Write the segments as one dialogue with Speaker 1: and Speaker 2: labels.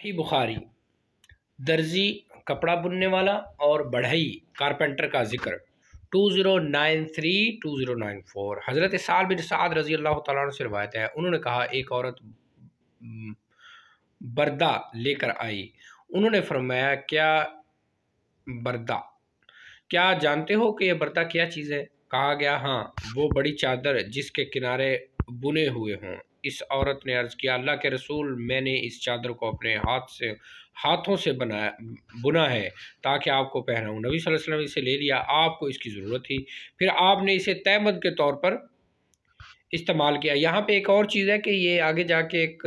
Speaker 1: صحیح بخاری درزی کپڑا بننے والا اور بڑھئی کارپینٹر کا ذکر 2093-2094 حضرت سعد بن سعد رضی اللہ تعالیٰ عنہ سے روایت ہے، انہوں نے کہا ایک عورت بردہ لے کر آئی، انہوں نے فرمایا بردہ کیا جانتے ہو کہ یہ بردہ کیا چیز ہے؟ کہا گیا ہاں، وہ بڑی چادر جس کے کنارے بنے ہوئے ہوں۔ اس عورت نے عرض کیا اللہ کے رسول، میں نے اس چادر کو اپنے ہاتھوں سے بنا ہے تاکہ آپ کو پہناؤں۔ نبی صلی اللہ علیہ وسلم اسے لے لیا، آپ کو اس کی ضرورت تھی، پھر آپ نے اسے تہمت کے طور پر استعمال کیا۔ یہاں پہ ایک اور چیز ہے کہ یہ آگے جا کے ایک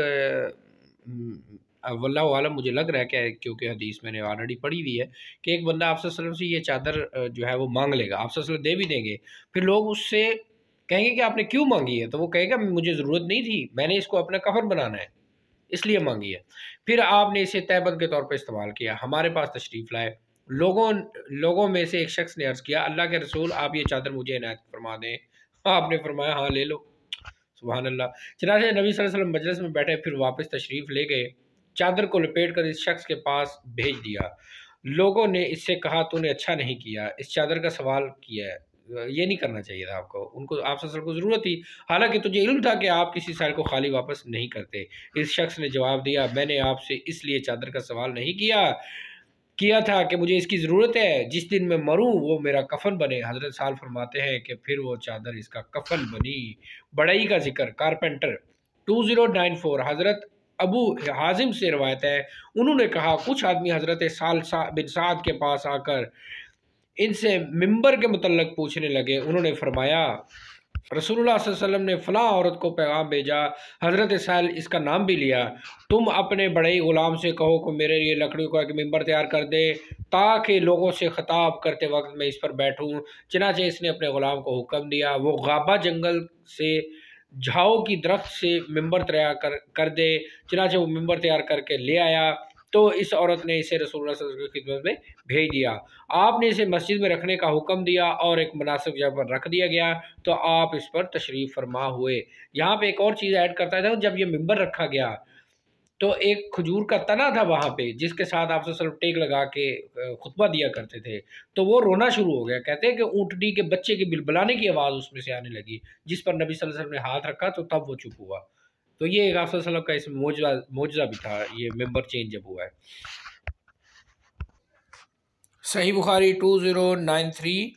Speaker 1: واللہ عالم مجھے لگ رہا ہے کہ کیونکہ حدیث میں نے آلریڈی پڑھی ہوئی ہے کہ ایک بندہ آپ صلی اللہ علیہ وسلم سے یہ چادر جو ہے وہ مانگ لے گا، آپ صلی اللہ علیہ وسلم دے بھی دیں گے، پھر لوگ اس سے کہیں گے کہ آپ نے کیوں مانگی ہے؟ تو وہ کہے گا مجھے ضرورت نہیں تھی، میں نے اس کو اپنا کفن بنانا ہے اس لیے مانگی ہے۔ پھر آپ نے اسے تہمت کے طور پر استعمال کیا، ہمارے پاس تشریف لائے، لوگوں میں سے ایک شخص نے عرض کیا اللہ کے رسول آپ یہ چادر مجھے عنایت فرما دیں۔ آپ نے فرمایا ہاں لے لو۔ سبحان اللہ۔ چنانچہ نبی صلی اللہ علیہ وسلم مجلس میں بیٹھے، پھر واپس تشریف لے گئے، چادر کو لپیٹ کر اس شخص کے پاس بھیج دیا۔ لوگوں نے اس سے کہا تو نے اچھا نہیں کیا، اس چادر کا سوال کیا ہے، یہ نہیں کرنا چاہیے تھا آپ کو، ان کو آپ صلی اللہ علیہ وسلم کو ضرورت تھی، حالانکہ تجھے علم تھا کہ آپ کسی سائل کو خالی واپس نہیں کرتے۔ اس شخص نے جواب دیا میں نے آپ سے اس لیے چادر کا سوال نہیں کیا تھا کہ مجھے اس کی ضرورت ہے، جس دن میں مروں وہ میرا کفن بنے۔ حضرت سال فرماتے ہیں کہ پھر وہ چادر اس کا کفن بنی۔ بڑھئی کا ذکر کارپینٹر 2094 حضرت ابو حازم سے روایت ہے، انہوں نے کہا کچھ آدمی حضرت سال بن سعد کے پاس آ کر ان سے ممبر کے متعلق پوچھنے لگے، انہوں نے فرمایا رسول اللہ صلی اللہ علیہ وسلم نے فلاں عورت کو پیغام بھیجا، حضرت سہل اس کا نام بھی لیا، تم اپنے بڑے غلام سے کہو کہ میرے لیے لکڑی کا ایک ممبر تیار کر دے تاکہ لوگوں سے خطاب کرتے وقت میں اس پر بیٹھوں۔ چنانچہ اس نے اپنے غلام کو حکم دیا وہ غابہ جنگل سے جھاؤ کی درخت سے ممبر تیار کر دے، چنانچہ وہ ممبر تیار کر کے لے آیا تو اس عورت نے اسے رسول اللہ صلی اللہ علیہ وسلم کی خدمت میں بھیج دیا، آپ نے اسے مسجد میں رکھنے کا حکم دیا اور ایک مناسب جگہ پر رکھ دیا گیا تو آپ اس پر تشریف فرما ہوئے۔ یہاں پہ ایک اور چیز ایڈ کرتا تھا، جب یہ ممبر رکھا گیا تو ایک کھجور کا تنا تھا وہاں پہ جس کے ساتھ آپ صلی اللہ علیہ وسلم ٹیک لگا کے خطبہ دیا کرتے تھے، تو وہ رونا شروع ہو گیا، کہتے ہیں کہ اونٹنی کے بچے کی بلبلانے کی آواز اس میں سے آنے لگی، جس پر نبی صلی اللہ علیہ وسلم نے ہاتھ رکھا تو تب وہ چپ ہوا۔ تو یہ آپ صلی اللہ علیہ وسلم کا اس میں معجزہ بھی تھا، یہ ممبر چینج جب ہوا ہے۔ صحیح بخاری 2093